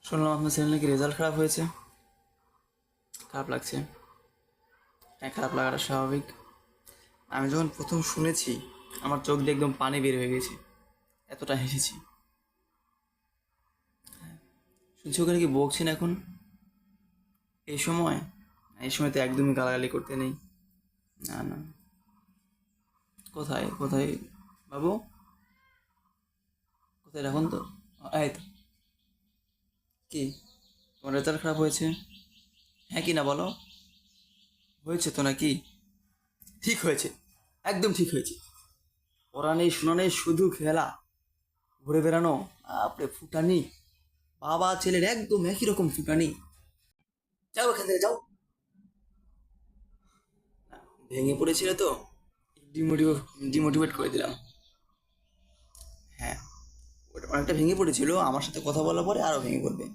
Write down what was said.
শুনলাম আপনার ছেলে নাকি রেজাল্ট খারাপ হয়েছে। খারাপ লাগছে। হ্যাঁ, খারাপ লাগাটা স্বাভাবিক। আমি যখন প্রথম শুনেছি আমার চোখ দিয়ে একদম পানি বের হয়ে গেছে, এতটা হেসেছি। শুনছি ওখানে কি বকছেন এখন এই সময়? এই সময় তো একদমই গালাগালি করতে নেই। না না, কোথায় কোথায় বাবু, কোথায় রাখুন তো। এই তো, কি তোমার রেজাল্ট খারাপ হয়েছে? হ্যাঁ কি না বলো। হয়েছে তো নাকি? ঠিক হয়েছে, একদম ঠিক হয়েছে। পড়া নেই শোনা নেই, শুধু খেলা, ঘুরে বেড়ানো। আপনি ফুটানি, বাবা ছেলের একদম একই রকম ফুটানি। যাও এখান থেকে যাও। ভেঙে পড়েছিল তো, ডিমোটিভেট ডিমোটিভেট করে দিলাম। হ্যাঁ, ওটা অনেকটা ভেঙে পড়েছিল, আমার সাথে কথা বলার পরে আরো ভেঙে পড়বে।